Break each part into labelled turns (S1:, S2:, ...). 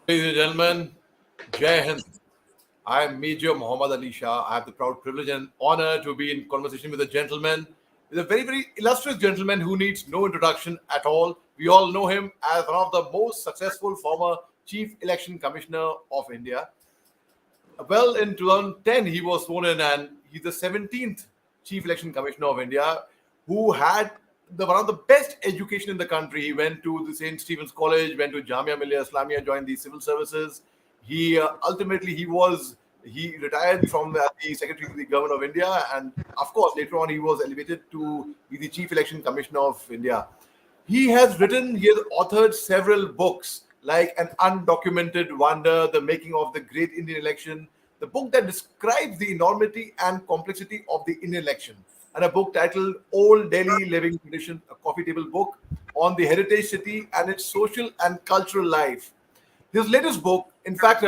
S1: Ladies and gentlemen, Jai Hind. I am Major Mohammed Ali Shah. I have the proud privilege and honor to be in conversation with a gentleman, with a very, very illustrious gentleman who needs no introduction at all. We all know him as one of the most successful former Chief Election Commissioner of India. Well, in 2010, he was sworn in, and he's the 17th Chief Election Commissioner of India, who had one of the best education in the country. He went to the St. Stephen's College, went to Jamia Millia Islamia, joined the civil services. He ultimately he retired from the Secretary to the Government of India, and of course later on he was elevated to be the Chief Election Commissioner of India. He has authored several books like An Undocumented Wonder, The Making of the Great Indian Election, the book that describes the enormity and complexity of the Indian election, and a book titled Old Delhi Living Tradition, a coffee table book on the heritage city and its social and cultural life. His latest book, in fact,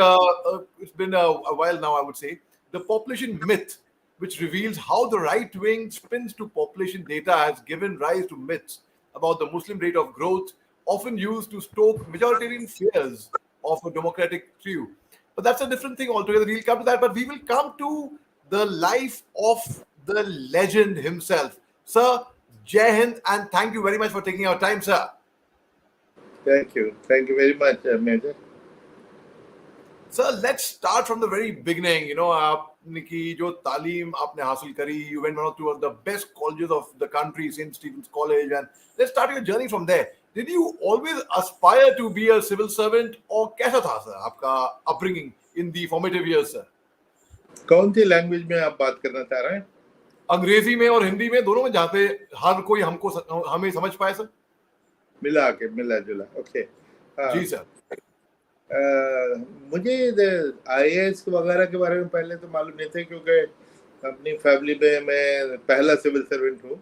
S1: it's been a while now, I would say, The Population Myth, which reveals how the right wing spins to population data has given rise to myths about the Muslim rate of growth, often used to stoke majoritarian fears of a democratic trio. But that's a different thing altogether. We'll come to that, but we will come to the life of the legend himself. Sir, Jai Hind, and thank you very much for taking our time, sir.
S2: Thank you. Thank you very much, Major.
S1: Sir, let's start from the very beginning. आपने की जो तालीम आपने हासिल करी, you went to one of the best colleges of the country, St. Stephen's College, and let's start your journey from there. Did you always aspire to be a civil servant, or कैसा था sir आपका upbringing in the formative years, sir?
S2: कौन सी language में आप बात करना चाह रहे हैं?
S1: अंग्रेजी में और हिंदी में, दोनों में, जहाँ पे हर कोई हमें समझ पाए सर.
S2: मिला जुला. ओके.
S1: जी सर.
S2: मुझे IAS वगैरह के बारे में पहले तो मालूम नहीं थे, क्योंकि अपनी फैमिली में मैं पहला सिविल सर्वेंट हूँ.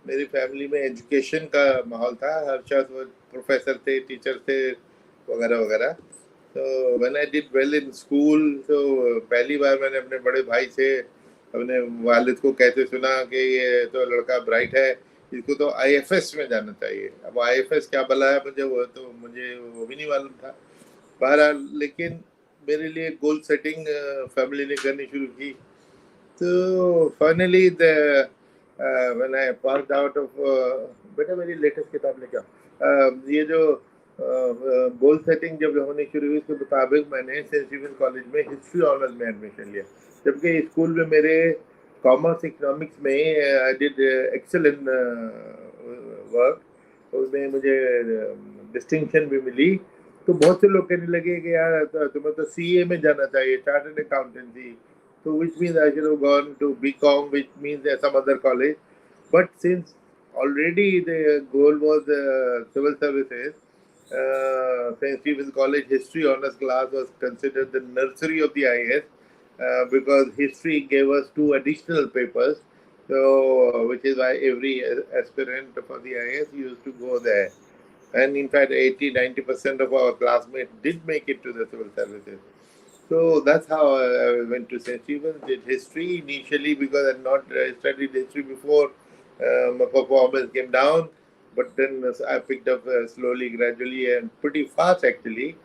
S2: मेरी फैमिली में एजुकेशन का माहौल था. हर शख्स प्रोफेसर थे, टीचर थे, वगैरह वगैरह. तो when I did well in school, तो पहली बार मैंने अपने बड़े भाई से अपने वालिद को कहते सुना कि ये तो लड़का ब्राइट है, इसको तो IFS में जाना चाहिए. अब IFS क्या भला है, मुझे वो भी नहीं मालूम था. बहरहाल, लेकिन मेरे लिए गोल सेटिंग फैमिली ने करनी शुरू की. तो finally when I passed out of, बेटा मेरी लेटेस्ट किताब लेके आओ. ये जो गोल सेटिंग जब होनी शुरू हुई, उसके मुताबिक मैंने सेंट स्टीफन कॉलेज में हिस्ट्री ऑनर्स में एडमिशन लिया. जबकि स्कूल में मेरे कॉमर्स इकोनॉमिक्स में आई डिड एक्सेलेंट वर्क, उसमें मुझे डिस्टिंक्शन भी मिली. तो बहुत से लोग कहने लगे कि यार तुम्हें तो CA में जाना चाहिए, chartered accountancy. So which means I should have gone to BCom, which means some other college. But since already the goal was civil services, St. Stephen's College History Honours class was considered the nursery of the IAS, because history gave us 2 additional papers. So which is why every aspirant for the IAS used to go there. And in fact, 80-90% of our classmates did make it to the civil services. So that's how I went to St. Stephen's, did history initially, because I had not studied history before. My performance came down, but then I picked up slowly, gradually, and pretty fast actually.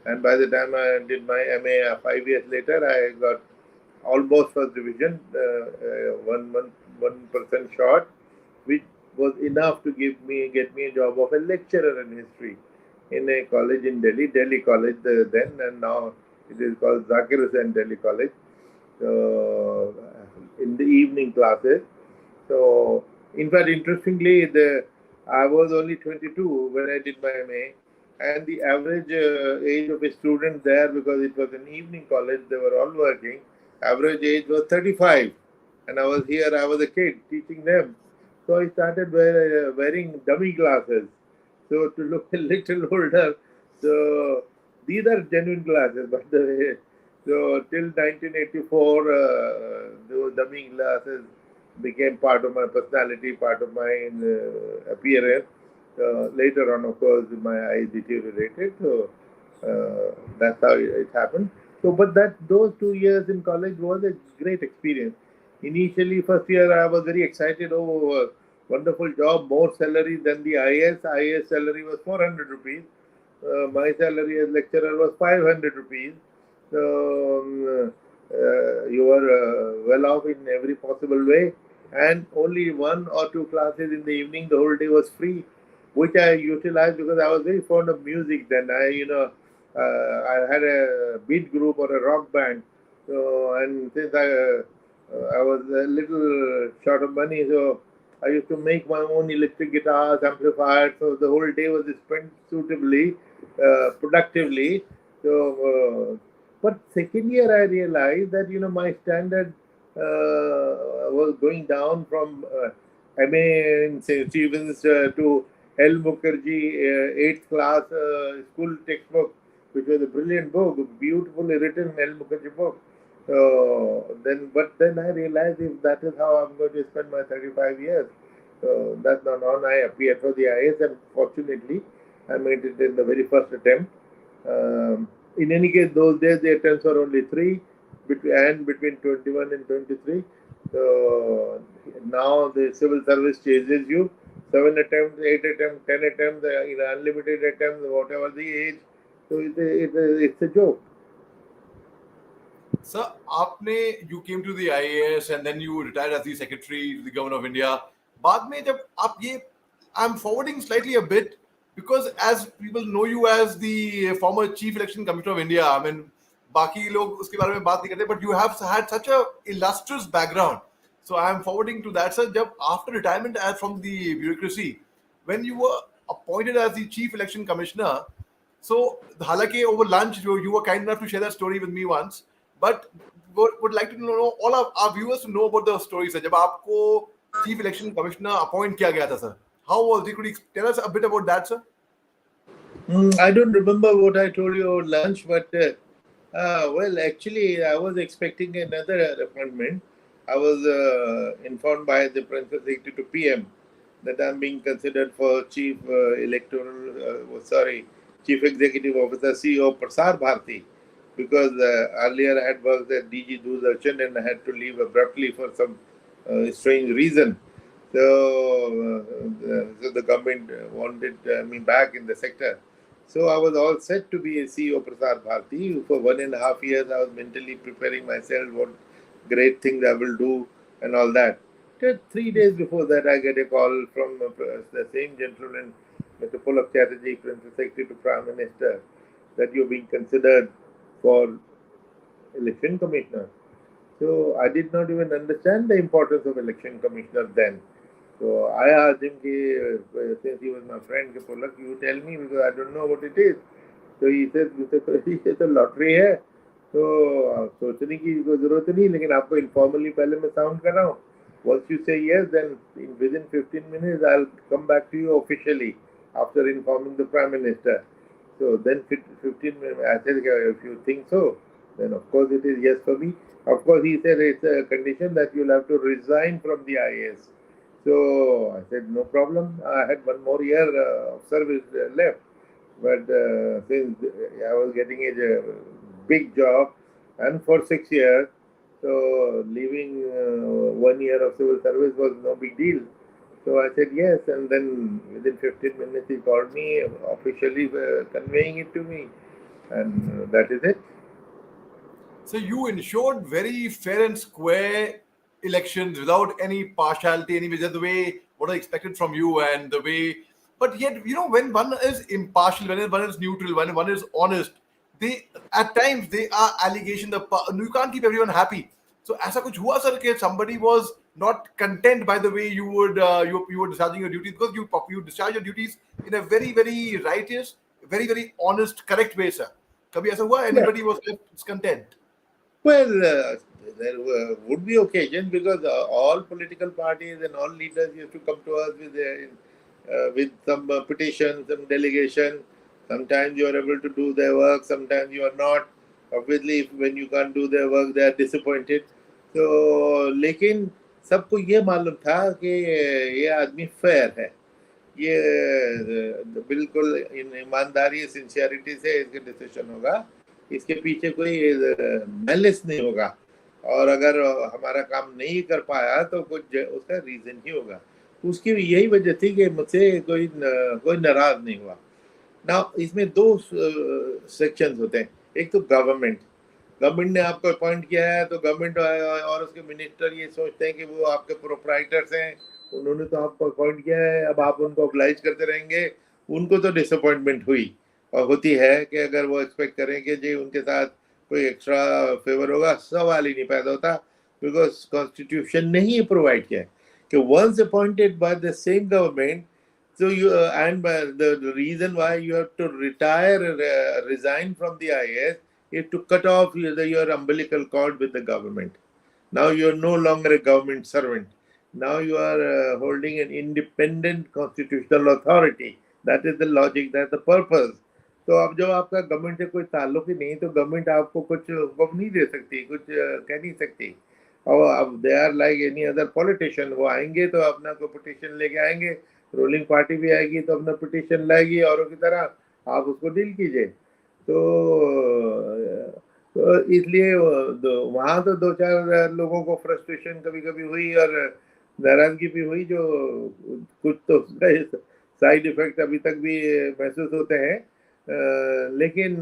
S2: And by the time I did my MA 5 years later, I got almost first division, 1% short, which was enough to get me a job of a lecturer in history in a college in Delhi College then, and now it is called Zakir Hussain Delhi College, in the evening classes. So, in fact, interestingly, I was only 22 when I did my MA, and the average age of a student there, because it was an evening college, they were all working, average age was 35, and I was a kid teaching them. So I started wearing dummy glasses, so to look a little older. So these are genuine glasses, by the way. So till 1984, those dummy glasses became part of my personality, part of my appearance. Later on, of course, my eyes deteriorated. So that's how it happened. So, but those 2 years in college was a great experience. Initially, first year, I was very excited. Oh, wonderful job, more salary than the IAS. IAS salary was 400 rupees. My salary as lecturer was 500 rupees. So you were well off in every possible way, and only one or two classes in the evening. The whole day was free, which I utilized because I was very fond of music. Then I had a beat group or a rock band. So and since I was a little short of money, so I used to make my own electric guitars, amplifiers. So the whole day was spent suitably, productively. So, but second year I realized that my standard was going down from MA in Stevens to L. Mukherjee, 8th class school textbook, which was a brilliant book, beautifully written L. Mukherjee book. But then I realized if that is how I'm going to spend my 35 years, so that's not on. I appeared for the IAS, and fortunately, I made it in the very first attempt. In any case, those days the attempts were only three, between 21 and 23. So now the civil service chases you. 7 attempts, 8 attempts, 10 attempts, unlimited attempts, whatever the age. So it's a joke.
S1: Sir, you came to the IAS and then you retired as the secretary to the government of India. बाद में जब आप ये, I'm forwarding slightly a bit because as people know you as the former chief election commissioner of India, I mean, बाकी लोग उसके बारे में बात नहीं करते, but you have had such a illustrious background. So I am forwarding to that, sir. जब after retirement as from the bureaucracy, when you were appointed as the chief election commissioner, so हालांकि over lunch you were kind enough to share that story with me once, but would like to know all our viewers to know about the story, sir. जब आपको chief election commissioner appoint किया गया था, sir, how was it? Could you tell us a bit about that, sir?
S2: I don't remember what I told you over lunch, but well, actually, I was expecting another appointment. I was informed by the principal secretary to PM that I'm being considered for chief executive officer, CEO of Prasar Bharati, because earlier I had worked at DG Doordarshan and I had to leave abruptly for some strange reason. So the government wanted me back in the sector. So I was all set to be a CEO of Prasar Bharati. For 1.5 years, I was mentally preparing myself, what great things I will do and all that. Just 3 days before that, I get a call from the same gentleman, Mr. Pulak Chatterjee, Principal Secretary to Prime Minister, that you're being considered for election commissioner. So I did not even understand the importance of election commissioner then. So I asked him, since he was my friend, Pulak, you tell me because I don't know what it is. So he said, Mr. Quraishi, ये तो lottery है, तो सोचने की कोई जरूरत नहीं, लेकिन आपको informally पहले मैं sound कर रहा हूँ. Once you say yes, then within 15 minutes I'll come back to you officially after informing the Prime Minister. So then 15 minutes, I said, if you think so, then of course it is yes for me. Of course, he said it's a condition that you'll have to resign from the IAS. So I said, no problem. I had 1 more year of service left. But since I was getting a big job and for 6 years, so leaving 1 year of civil service was no big deal. So I said yes, and then within 15 minutes he called me, officially conveying it to me, and that is it.
S1: So you ensured very fair and square elections without any partiality, any just the way what I expected from you and the way. But yet, when one is impartial, when one is neutral, when one is honest, they at times they are allegation. You can't keep everyone happy. So ऐसा कुछ हुआ sir कि somebody was not content by the way you would you were discharging your duties because you discharge your duties in a very very righteous, very very honest, correct way, sir. कभी ऐसा हुआ
S2: Yeah.
S1: anybody was left discontent?
S2: Well, there would be occasions because all political parties and all leaders used to come to us with some petitions, some delegation. Sometimes you are able to do their work, sometimes you are not. Obviously, when you can't do their work, they are disappointed. So, लेकिन सबको ये मालूम था कि ये आदमी fair है, ये बिल्कुल ईमानदारी सिंसियरिटी से इसके डिसीजन होगा, इसके पीछे कोई मैलिस नहीं होगा, और अगर हमारा काम नहीं कर पाया तो कुछ उसका रीजन ही होगा. उसकी यही वजह थी कि मुझसे कोई नाराज नहीं हुआ. ना इसमें दो सेक्शंस होते हैं। एक तो गवर्नमेंट ने आपको अपॉइंट किया है, तो गवर्नमेंट और उसके मिनिस्टर ये सोचते हैं कि वो आपके प्रोप्राइटर्स हैं, उन्होंने तो आपको अपॉइंट किया है, अब आप उनको ऑब्लाइज करते रहेंगे। उनको तो डिसअपॉइंटमेंट हुई और होती है कि अगर वो एक्सपेक्ट करें कि जी उनके साथ कोई एक्स्ट्रा फेवर होगा, सवाल ही नहीं पैदा होता, बिकॉज कॉन्स्टिट्यूशन ने ही प्रोवाइड किया है कि once appointed by the same government, so you and the reason why you have to retire, resign from the IAS is to cut off your umbilical cord with the government. Now you are no longer a government servant. Now you are holding an independent constitutional authority. That is the logic, that's the purpose. तो अब जब आपका government से कोई ताल्लुक ही नहीं, तो government आपको कुछ वक्त नहीं दे सकती, कुछ कह नहीं सकती। और अब they are like any other politician, वो आएंगे तो अपना कोई पिटिशन लेके आएंगे, रूलिंग पार्टी भी आएगी तो अपना पिटिशन लाएगी औरों की तरह, आप उसको डील कीजिए। तो इसलिए वहाँ तो दो चार लोगों को फ्रस्ट्रेशन कभी कभी हुई और नाराजगी भी हुई, जो कुछ तो उसका साइड इफेक्ट अभी तक भी महसूस होते हैं। लेकिन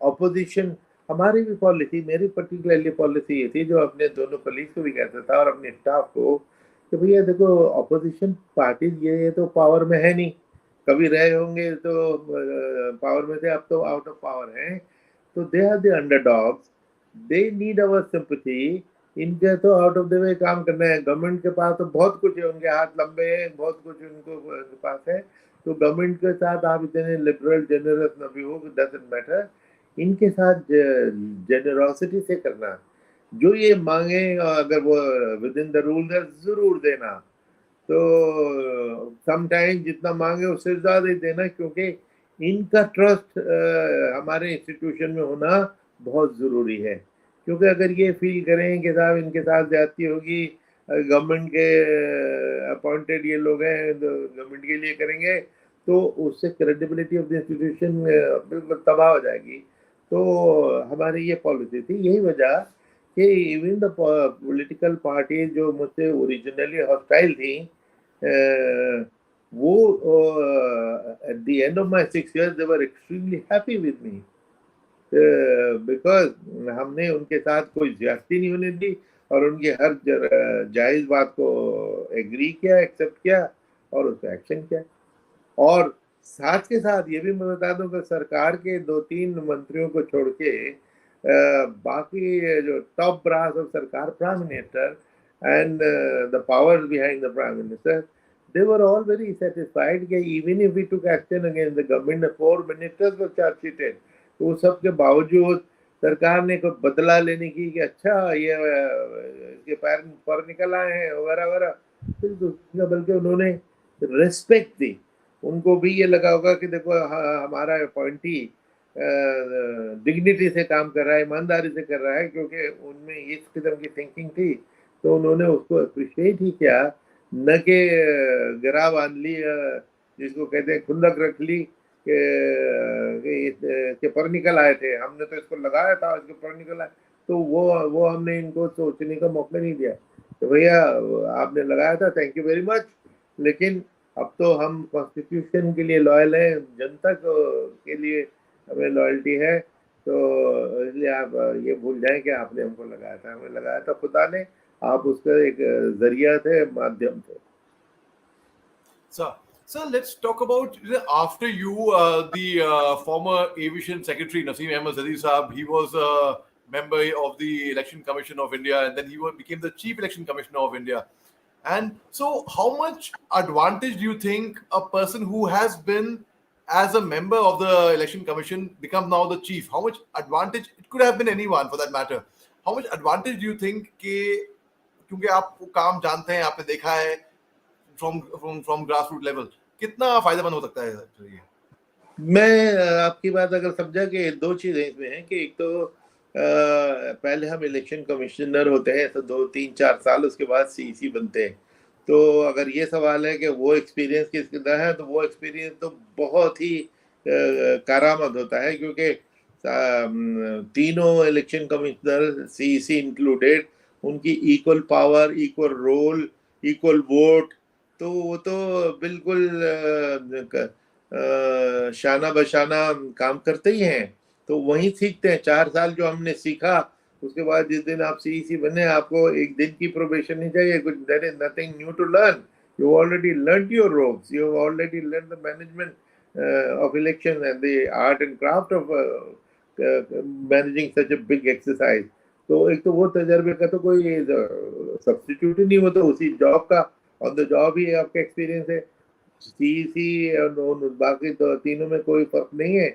S2: अपोजिशन, हमारी भी पॉलिसी, मेरी पर्टिकुलरली पॉलिसी ये थी, जो अपने दोनों कलीग को भी कहता था और अपने स्टाफ को, कि भैया देखो अपोजिशन पार्टीज ये तो पावर में है नहीं, कभी रहे होंगे तो पावर में थे, अब तो आउट ऑफ पावर हैं, तो they are the underdogs, they need our sympathy. इनके तो आउट ऑफ द वे काम करना है। गवर्नमेंट के पास तो बहुत कुछ है, उनके हाथ लंबे हैं, बहुत कुछ उनको पास है, तो गवर्नमेंट के साथ आप इतने लिबरल जेनरस न भी हो, डजंट मैटर, इनके साथ जेनरोसिटी से करना, जो ये मांगे अगर वो विद इन द रूल है जरूर देना। तो समटाइम जितना मांगे उससे ज्यादा ही देना, क्योंकि इनका ट्रस्ट हमारे इंस्टीट्यूशन में होना बहुत जरूरी है। क्योंकि अगर ये फील करें कि साहब इनके साथ ज्यादती होगी, गवर्नमेंट के अपॉइंटेड ये लोग हैं तो गवर्नमेंट के लिए करेंगे, तो उससे क्रेडिबिलिटी ऑफ द इंस्टीट्यूशन बिल्कुल तबाह हो जाएगी। तो हमारी ये पॉलिसी थी। यही वजह कि इवन द पॉलिटिकल पार्टी जो मुझसे ओरिजिनली हॉस्टाइल थी, वो at the end of my 6 years they were extremely happy with me, because हमने उनके साथ कोई ज्यादती नहीं होने दी और उनकी हर जायज बात को एग्री किया, एक्सेप्ट किया और उस पर एक्शन किया। और साथ के साथ ये भी मैं बता दूं कि सरकार के 2-3 मंत्रियों को छोड़ के बाकी जो टॉप ब्रास ऑफ सरकार, prime minister and the powers behind the prime minister, they were all very satisfied कि even if we took action against the government, 4 ministers were charge sheeted, तो सब के बावजूद सरकार ने कोई बदला लेने की कि अच्छा ये इसके पैर पर निकल आए हैं वगैरह वगैरह, फिर बल्कि उन्होंने रेस्पेक्ट दी। उनको भी ये लगा होगा कि देखो हमारा अपॉइंटी डिग्निटी से काम कर रहा है, ईमानदारी से कर रहा है, क्योंकि उनमें इस किस्म की थिंकिंग थी, तो उन्होंने उसको अप्रिशिएट ही किया, न कि गिरा बांध ली, जिसको कहते हैं खुंदक रख ली कि पर निकल आए थे, हमने तो इसको लगाया था, इसके पर निकल आए, तो वो हमने इनको सोचने का मौका नहीं दिया। तो भैया आपने लगाया था, थैंक यू वेरी मच, लेकिन अब तो हम कॉन्स्टिट्यूशन के लिए लॉयल हैं, जनता के लिए हमें लॉयल्टी है, तो इसलिए आप ये भूल जाएं कि आपने हमको लगाया था, हमें लगाया था खुदा ने, आप उसका एक जरिया थे, माध्यम थे।
S1: So let's talk about after you, the former Aviation Secretary Naseem Ahmed Zadir Saab. He was a member of the Election Commission of India, and then he became the Chief Election Commissioner of India. And so, how much advantage do you think a person who has been as a member of the Election Commission becomes now the chief? How much advantage? It could have been anyone for that matter. How much advantage do you think कि क्योंकि आप वो काम जानते हैं, आपने देखा है from grassroots level, कितना फायदेमंद हो सकता है ये?
S2: मैं आपकी बात अगर समझा कि दो चीजें इसमें हैं कि एक तो पहले हम इलेक्शन कमिश्नर होते हैं तो 2-3-4 साल उसके बाद सीईसी बनते हैं। तो अगर ये सवाल है कि वो एक्सपीरियंस किसका है, तो वो एक्सपीरियंस तो बहुत ही कारामद होता है, क्योंकि तीनों इलेक्शन कमिश्नर सीईसी इंक्लूडेड, उनकी equal power, equal role, equal vote, तो वो तो बिल्कुल शाना बशाना काम करते ही हैं, तो वहीं सीखते हैं। 4 साल जो हमने सीखा, उसके बाद जिस दिन आप सीईसी बने, आपको एक दिन की प्रोबेशन नहीं चाहिए कुछ। There is nothing new to learn, you already learn your robes, you already learn the management of election and the art and craft of managing such a big exercise. तो एक तो वो तजर्बे का तो कोई सब्स्टिट्यूट ही नहीं, वो तो उसी जॉब का ऑन द जॉब ही आपका एक्सपीरियंस है। सीईसी और बाकी तो तीनों में कोई फर्क नहीं है,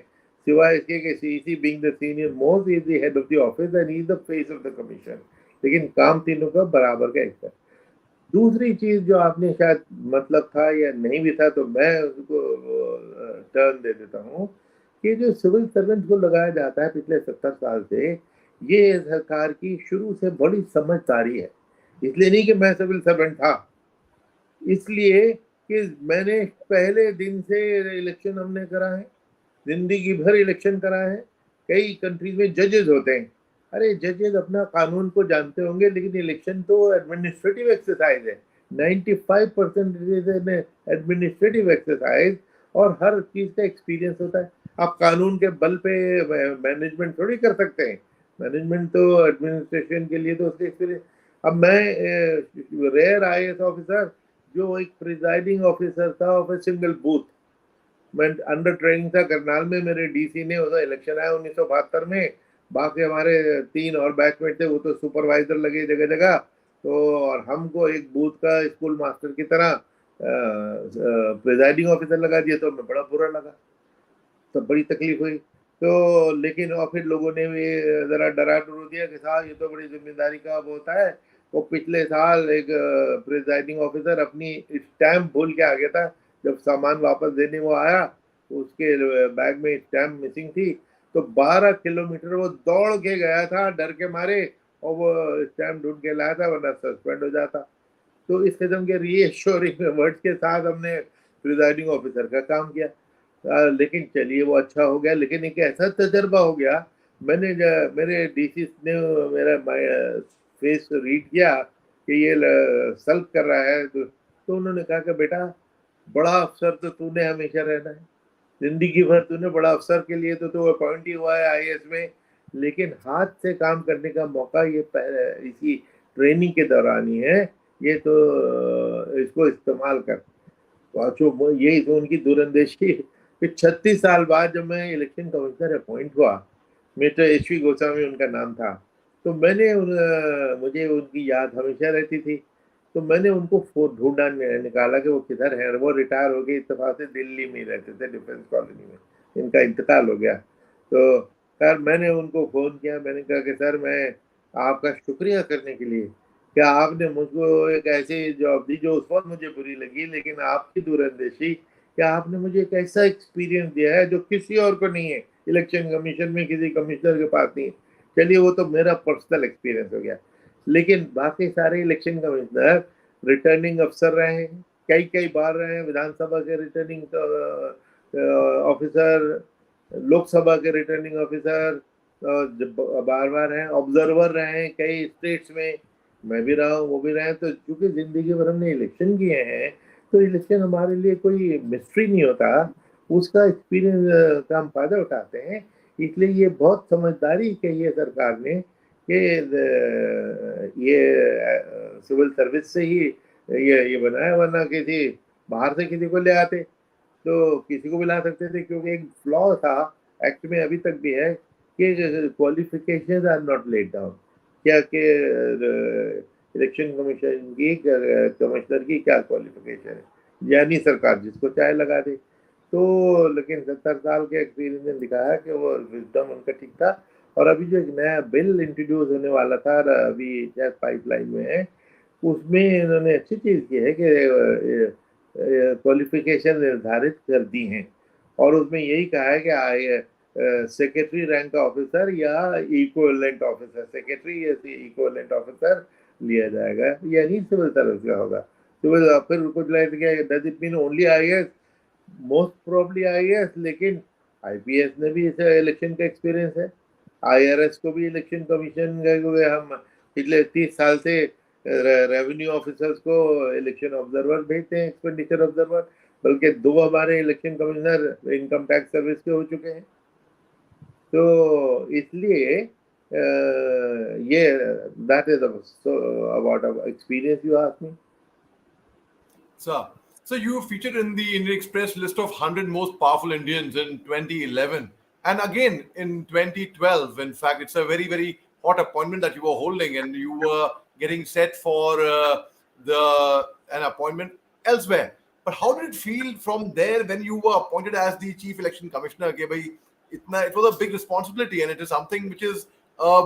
S2: सिवाय इसके कि CEC being the senior most is the head of the office and is the face of the commission, लेकिन काम तीनों का बराबर का एक है। दूसरी चीज जो आपने शायद मतलब था या नहीं भी था, तो मैं उसको टर्न दे देता हूँ कि जो सिविल सर्वेंट को लगाया जाता है पिछले 70 साल से, ये सरकार की शुरू से बड़ी समझदारी है। इसलिए नहीं कि मैं सिविल सर्वेंट था, इसलिए कि मैंने पहले दिन से इलेक्शन हमने करा है, जिंदगी भर इलेक्शन करा है। कई कंट्रीज में जजेस होते हैं, अरे जजेस अपना कानून को जानते होंगे, लेकिन इलेक्शन तो एडमिनिस्ट्रेटिव एक्सरसाइज है। 95% इज एन एडमिनिस्ट्रेटिव एक्सरसाइज, और हर चीज का एक्सपीरियंस होता है। आप कानून के बल पे मैनेजमेंट थोड़ी कर सकते हैं, मैनेजमेंट तो एडमिनिस्ट्रेशन के लिए तो उसके एक्सपीरियंस। अब मैं रेयर आईएएस ऑफिसर जो एक प्रिजाइडिंग ऑफिसर था ऑफ ए सिंगल बूथ, मैं अंडर ट्रेनिंग था करनाल में। मेरे डीसी ने उधर इलेक्शन आया 1972 में, बाकी हमारे 3 और बैचमेट थे, वो तो सुपरवाइजर लगे जगह जगह। तो और हमको एक बूथ का स्कूल मास्टर की तरह प्रिजाइडिंग ऑफिसर लगा दिया, तो हमें बड़ा बुरा लगा, तो बड़ी तकलीफ हुई। तो लेकिन और फिर लोगों ने भी जरा डरा डरो दिया कि साहब ये तो बड़ी जिम्मेदारी का अब होता है। वो पिछले साल एक प्रिजाइडिंग ऑफिसर अपनी स्टैम्प भूल के आ गया था, जब सामान वापस देने वो आया तो उसके बैग में स्टैम्प मिसिंग थी, तो 12 किलोमीटर वो दौड़ के गया था डर के मारे, और वो स्टैम्प ढूंढ के लाया था, वरना सस्पेंड हो जाता। तो इस किस्म के रीएश्योरिंग वर्ड्स के साथ हमने प्रिजाइडिंग ऑफिसर का काम किया। लेकिन चलिए वो अच्छा हो गया, लेकिन एक ऐसा तजर्बा हो गया, मैंने मेरे डीसी ने मेरा फेस रीड किया कि ये सल्व कर रहा है, तो उन्होंने कहा कि बेटा बड़ा अफसर तो तूने हमेशा रहना है, जिंदगी भर तूने बड़ा अफसर के लिए तो अपॉइंट ही हुआ है आईएएस में, लेकिन हाथ से काम करने का मौका ये इसी ट्रेनिंग के दौरान ही है, ये तो इसको इस्तेमाल कर। तो यही तो उनकी दूरंदेशी। फिर 36 साल बाद जब मैं इलेक्शन कमिश्नर अपॉइंट हुआ, मिस्टर एचवी गोस्वामी उनका नाम था, तो मुझे उनकी याद हमेशा रहती थी। तो मैंने उनको ढूंढा, निकाला कि वो किधर हैं। वो रिटायर हो गए, इत्तेफाक से दिल्ली में ही रहते थे, डिफेंस कॉलोनी में, इनका इंतकाल हो गया। तो सर मैंने उनको फ़ोन किया, मैंने कहा कि सर मैं आपका शुक्रिया करने के लिए, क्या आपने मुझको एक ऐसी जॉब दी जो उस वक्त मुझे बुरी लगी, लेकिन आपकी दूरंदेशी, क्या आपने मुझे एक ऐसा एक्सपीरियंस दिया है जो किसी और को नहीं है, इलेक्शन कमीशन में किसी कमिश्नर के पास नहीं है। चलिए वो तो मेरा पर्सनल एक्सपीरियंस हो गया, लेकिन बाकी सारे इलेक्शन कमिश्नर रिटर्निंग अफसर रहे हैं, कई कई बार रहे हैं, विधानसभा के रिटर्निंग ऑफिसर, लोकसभा के रिटर्निंग ऑफिसर, बार बार रहे, ऑब्जर्वर रहे हैं कई स्टेट्स में, मैं भी रहा हूँ, वो भी रहे हैं। तो चूंकि जिंदगी भर हमने इलेक्शन किए हैं, तो इलेक्शन हमारे लिए कोई मिस्ट्री नहीं होता, उसका एक्सपीरियंस का हम फायदा उठाते हैं। इसलिए ये बहुत समझदारी कही है सरकार ने कि ये सिविल सर्विस से ही ये बनाया, वरना किसी बाहर से किसी को ले आते तो किसी को भी ला सकते थे, क्योंकि एक फ्लॉ था एक्ट में, अभी तक भी है, कि qualifications are not laid down. क्या कि इलेक्शन कमीशन की कमिश्नर की क्या क्वालिफिकेशन है, यानी सरकार जिसको चाहे लगा दे। तो लेकिन 70 साल के एक्सपीरियंस ने दिखाया कि वो विजडम उनका ठीक था। और अभी जो एक नया बिल इंट्रोड्यूस होने वाला था, अभी शायद पाइपलाइन में है, उसमें इन्होंने अच्छी चीज़ की है कि क्वालिफिकेशन निर्धारित कर दी हैं, और उसमें यही कहा है कि सेक्रेटरी रैंक का ऑफिसर या इक्विवेलेंट ऑफिसर, सेक्रेटरी या इक्विवेलेंट ऑफिसर लिया जाएगा, यानी सिविल सर्विस का होगा। सिविल फिर कुछ like does it mean only IAS? Most probably IAS, लेकिन आईपीएस ने भी इस इलेक्शन का एक्सपीरियंस है, आईआरएस को भी इलेक्शन कमीशन, हम पिछले 30 साल से रेवेन्यू ऑफिसर्स को इलेक्शन ऑब्जर्वर भेजते हैं, एक्सपेंडिचर ऑब्जर्वर। बल्कि 2 हमारे election commissioner income tax service के हो चुके हैं। तो इसलिए ये that is about experience you ask me.
S1: So you featured in the Indian Express list of 100 most powerful Indians in 2011 and again in 2012. In fact, it's a very, very hot appointment that you were holding, and you were getting set for an appointment elsewhere. But how did it feel from there when you were appointed as the Chief Election Commissioner? Ke bhai, it was a big responsibility, and it is something which is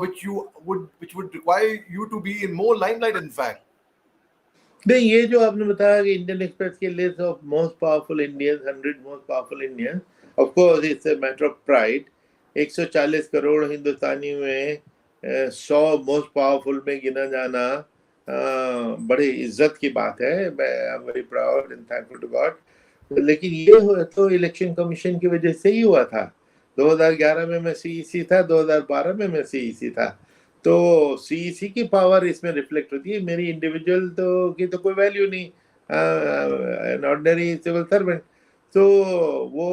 S1: which would require you to be in more limelight. In fact.
S2: नहीं, ये जो आपने बताया कि Indian Express की list of most powerful Indians, 100 most powerful Indians, of course it's a matter of pride. 140 crore Hindustani में 100 most powerful में गिना जाना बड़ी इज्जत की बात है। मैं I am very proud and thankful to God. लेकिन ये तो इलेक्शन कमीशन की वजह से ही हुआ था। 2011 में मैं सीईसी था, 2012 में मैं सीईसी था। तो सीईसी की पावर इसमें रिफ्लेक्ट होती है, मेरी इंडिविजुअल तो की तो कोई वैल्यू नहीं, एन ऑर्डिनरी सिविल सर्वेंट। तो वो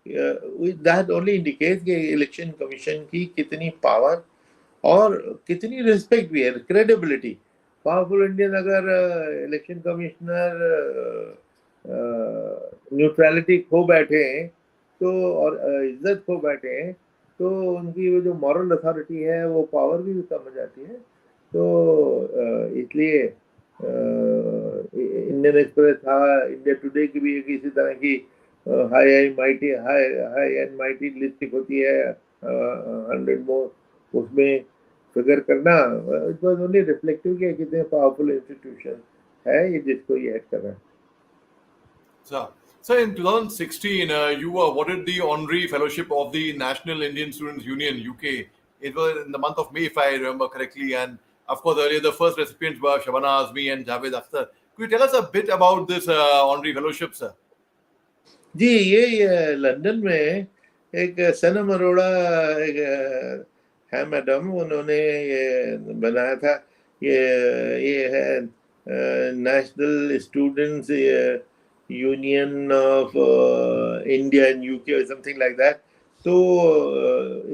S2: दैट ओनली इंडिकेट कि इलेक्शन कमीशन की कितनी पावर और कितनी रिस्पेक्ट भी है, क्रेडिबिलिटी। पावरफुल इंडियन अगर इलेक्शन कमिश्नर न्यूट्रलिटी खो बैठे हैं तो और इज्जत खो बैठे हैं तो उनकी वो जो मॉरल अथॉरिटी है वो पावर भी कम हो जाती है। तो इसलिए इंडियन एक्सप्रेस था, इंडिया टुडे की भी एक इसी तरह की हाई एंड माइटी लिस्टिंग होती है, 100 मोर उसमें फिगर करना। इट वाज ओनली रिफ्लेक्टिव कि कितने पावरफुल इंस्टीट्यूशन है ये जिसको ये हेड कर रहा है।
S1: So in 2016, you were awarded the honorary fellowship of the National Indian Students Union (UK). It was in the month of May, if I remember correctly. And of course, earlier the first recipients were Shabana Azmi and Javed Akhtar. Could you tell us a bit about this honorary fellowship, sir?
S2: जी, ये London में एक सनम अरोड़ा एक है madam, उन्होंने ये बनाया था। ये है national students union of India and UK और समथिंग लाइक दैट। तो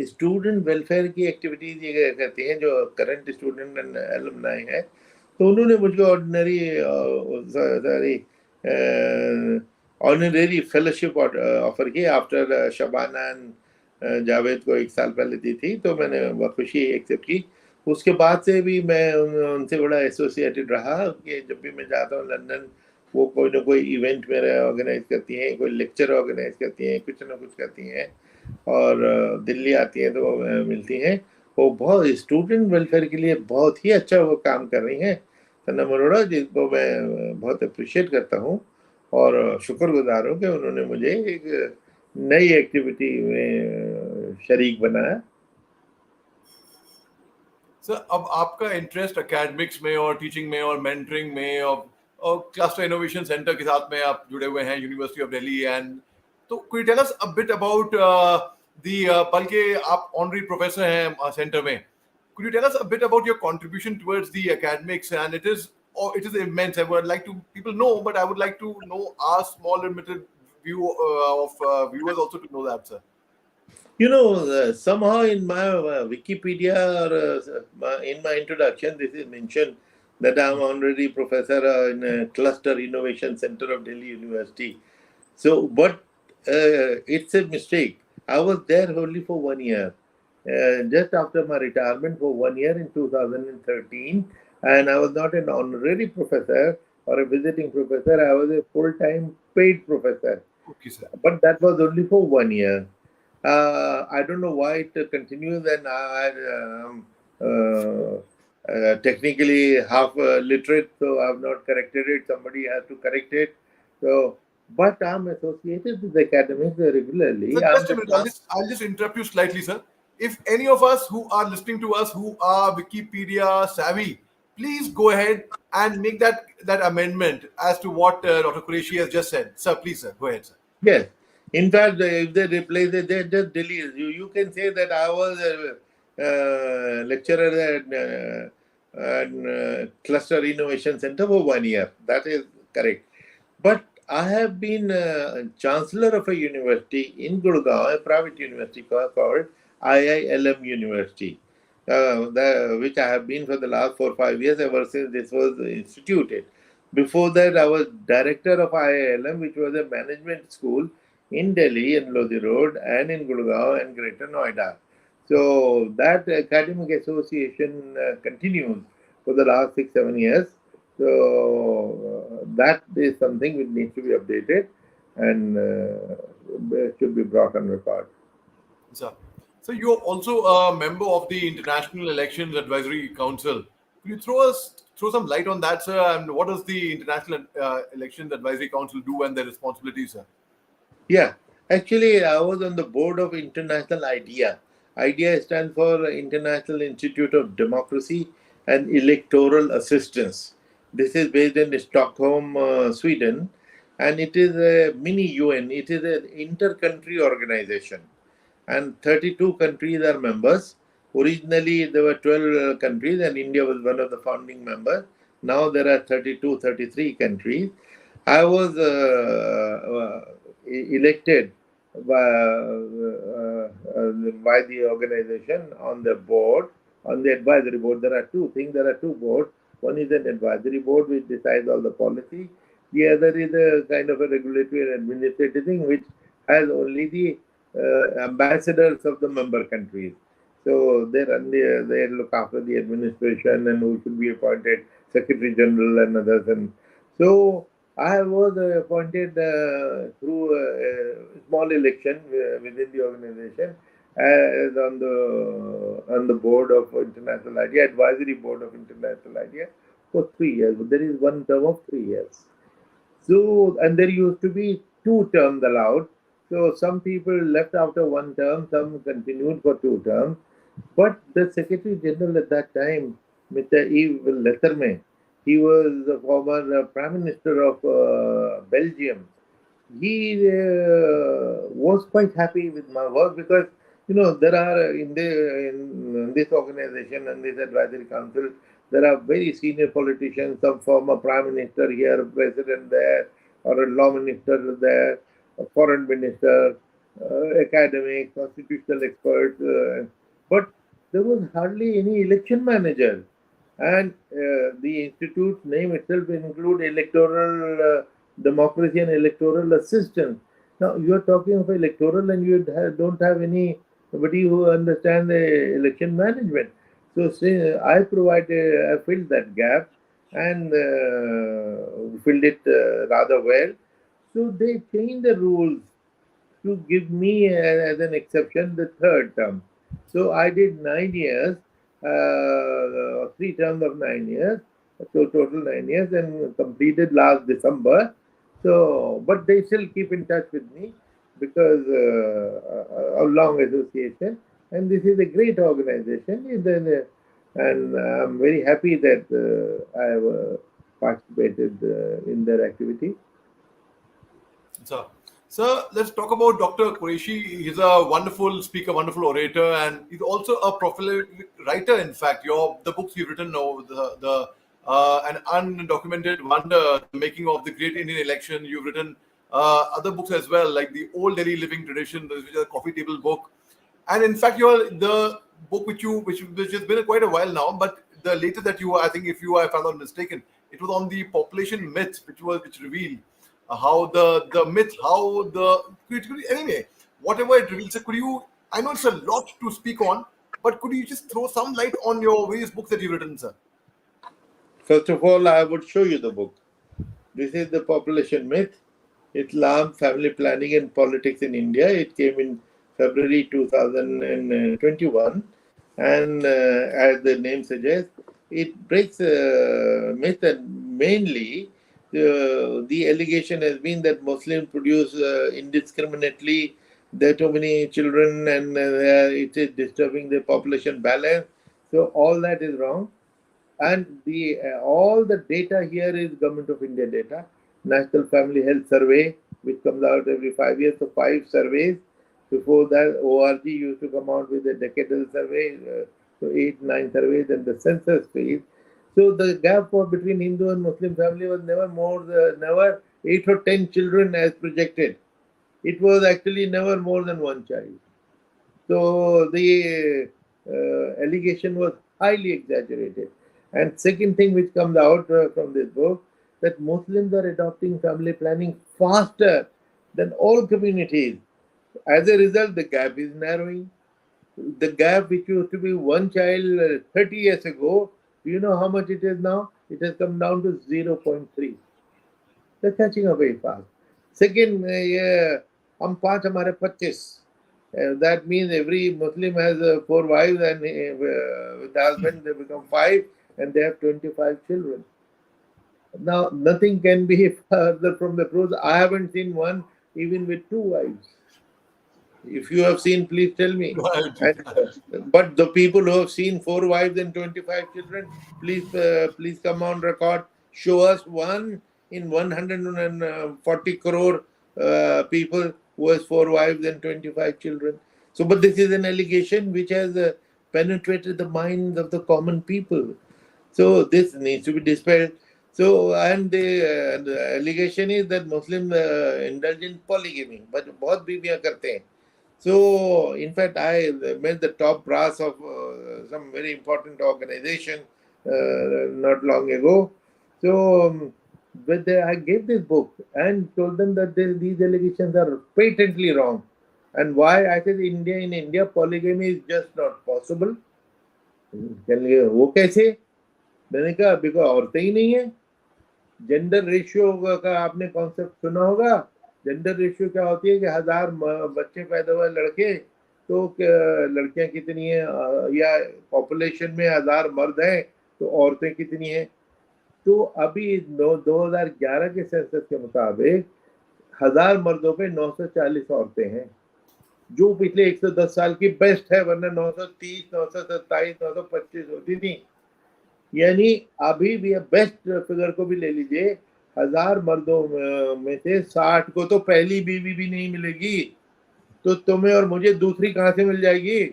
S2: स्टूडेंट वेलफेयर की एक्टिविटीज ये करती हैं जो करंट स्टूडेंट एंड एलुमनाई है। तो उन्होंने मुझको ऑनरेरी फेलोशिप ऑफर की आफ्टर शबाना एंड जावेद को 1 साल पहले दी थी, तो मैंने खुशी एक्सेप्ट की। उसके बाद से भी मैं उनसे बड़ा एसोसिएटेड रहा कि जब भी मैं जाता हूँ लंदन, वो कोई ना कोई इवेंट मेरा ऑर्गेनाइज करती हैं, कोई लेक्चर ऑर्गेनाइज करती हैं, कुछ ना कुछ करती हैं। और दिल्ली आती हैं तो मिलती हैं। वो बहुत स्टूडेंट वेलफेयर के लिए बहुत ही अच्छा वो काम कर रही हैं सनम अरोड़ा, जिनको मैं बहुत अप्रिशिएट करता हूँ और शुक्रगुजार हूँ कि उन्होंने मुझे एक नई एक्टिविटी में शरीक बनाया।
S1: सर, अब आपका इंटरेस्ट एकेडमिक्स में और टीचिंग में और मेंटरिंग में और क्लस्टर इनोवेशन सेंटर के साथ में आप जुड़े हुए हैं, यूनिवर्सिटी ऑफ दिल्ली। एंड तो could you tell us a bit about the बल्कि आप ऑनरी प्रोफेसर हैं सेंटर में। Could you tell us a bit about your contribution towards the academics? And it is immense. I would like to people know, but I would like to know our small limited view of viewers also to know that, sir.
S2: You know, somehow in my Wikipedia or in my introduction, this is mentioned that I'm honorary professor in a Cluster Innovation Center of Delhi University. So, but it's a mistake. I was there only for 1 year. Just after my retirement for 1 year in 2013, and I was not an honorary professor or a visiting professor. I was a full-time paid professor.
S1: Okay, sir.
S2: But that was only for 1 year. I don't know why it continues, and I technically half literate, so I've not corrected it. Somebody has to correct it. So, but I'm associated with academics regularly.
S1: So just a minute, I'll just interrupt you slightly, sir. If any of us who are listening to us who are Wikipedia savvy, please go ahead and make that amendment as to what Dr. Quraishi has just said. Sir, please, sir, go ahead, sir.
S2: Yes. In fact, if they replace it, they just delete. You can say that I was a lecturer at Cluster Innovation Center for 1 year. That is correct. But I have been chancellor of a university in Gurgaon, a private university called IILM University, which I have been for the last 4 or 5 years, ever since this was instituted. Before that, I was director of IILM, which was a management school in Delhi, in Lodi Road, and in Gurgaon and Greater Noida. So that academic association continues for the last 6 or 7 years. So that is something which needs to be updated and should be brought on record.
S1: So, so you're also a member of the International Elections Advisory Council. Could you throw some light on that, sir? And what does the International Elections Advisory Council do and their responsibilities, sir?
S2: Yeah, actually, I was on the board of International IDEA. IDEA stands for International Institute of Democracy and Electoral Assistance. This is based in Stockholm, Sweden, and it is a mini UN. It is an inter-country organization, and 32 countries are members. Originally, there were 12 countries, and India was one of the founding members. Now there are 32, 33 countries. I was elected by the organization on the board, on the advisory board. There are two things. There are two boards. One is an advisory board which decides all the policy. The other is a kind of a regulatory and administrative thing which has only the ambassadors of the member countries. So they look after the administration and who should be appointed Secretary General and others. And so I was appointed through a small election within the organization as on the board of International Idea, advisory board of International Idea for 3 years. But there is one term of 3 years. So, and there used to be two terms allowed. So some people left after one term, some continued for two terms. But the Secretary General at that time, Mr. Yves Leterme, he was the former Prime Minister of Belgium. He was quite happy with my work because there are in this organization and this advisory council there are very senior politicians, some former prime minister here, president there, or a law minister there, a foreign minister, academics, constitutional experts, but there was hardly any election manager. And the institute's name itself include electoral democracy and electoral assistance. Now you are talking of electoral, and you don't have anybody who understands the election management. So I filled that gap and filled it rather well. So they changed the rules to give me as an exception the third term. So I did 9 years, 3 terms of 9 years, so total 9 years, and completed last December. So, but they still keep in touch with me because of long association, and this is a great organization. And I'm very happy that I have participated in their activity.
S1: So, let's talk about Dr. Quraishi. He's a wonderful speaker, wonderful orator, and he's also a prolific writer. In fact, the books you've written now, the an undocumented wonder, the making of the great Indian election. You've written other books as well, like the Old Delhi Living Tradition, which is a coffee table book, and in fact, the book which has been quite a while now, but the latest that I think, if I'm not mistaken, it was on the population myth, which revealed how the myth, how the anyway, whatever it reveals. So could you? I know it's a lot to speak on, but could you just throw some light on your various books that you've written, sir?
S2: First of all, I would show you the book. This is the population myth, Islam, family planning and politics in India. It came in February 2021, and as the name suggests, it breaks myth, and mainly the allegation has been that Muslims produce indiscriminately. There are too many children, and it is disturbing the population balance. So all that is wrong, and the all the data here is Government of India data, National Family Health Survey, which comes out every 5 years. So 5 surveys. Before that, ORG used to come out with a decadal survey, so 8, 9 surveys, and the census phase. So the gap between Hindu and Muslim family was never 8 or 10 children as projected. It was actually never more than one child. So the allegation was highly exaggerated. And second thing which comes out from this book, that Muslims are adopting family planning faster than all communities. As a result, the gap is narrowing. The gap which used to be one child 30 years ago, do you know how much it is now? It has come down to 0.3. They're catching up very fast. Second, हम पांच हमारे 25. That means every Muslim has 4 wives, and with the husband they become 5, and they have 25 children. Now, nothing can be further from the truth. I haven't seen one even with 2 wives. If you have seen, please tell me. And, but the people who have seen 4 wives and 25 children, please come on record. Show us one in 140 crore people who has 4 wives and 25 children. So, but this is an allegation which has penetrated the minds of the common people. So this needs to be dispelled. So, and the allegation is that Muslims indulge in polygamy, but बहुत बीवियां करते हैं. So, in fact, I met the top brass of some very important organization not long ago. So, but I gave this book and told them that these allegations are patently wrong. And why? I said, in India, polygamy is just not possible. वो कैसे? मैंने कहा because औरतें ही नहीं है. Gender ratio का आपने concept सुना होगा. जेंडर रेशियो क्या होती है कि 1000 बच्चे पैदा हुए लड़के, तो लड़कियां कितनी है, या पॉपुलेशन में 1000 मर्द हैं तो औरतें कितनी हैं. तो अभी 2011 के सेंसस के मुताबिक 1000 मर्दों पे 940 औरतें हैं, जो पिछले 110 साल की बेस्ट है, वरना 930, 927, 925 होती थी. यानी अभी भी बेस्ट फिगर को भी ले लीजिए, 1000 मर्दों में से 60 को तो पहली बीवी भी नहीं मिलेगी, तो तुम्हें और मुझे दूसरी कहां से मिल जाएगी.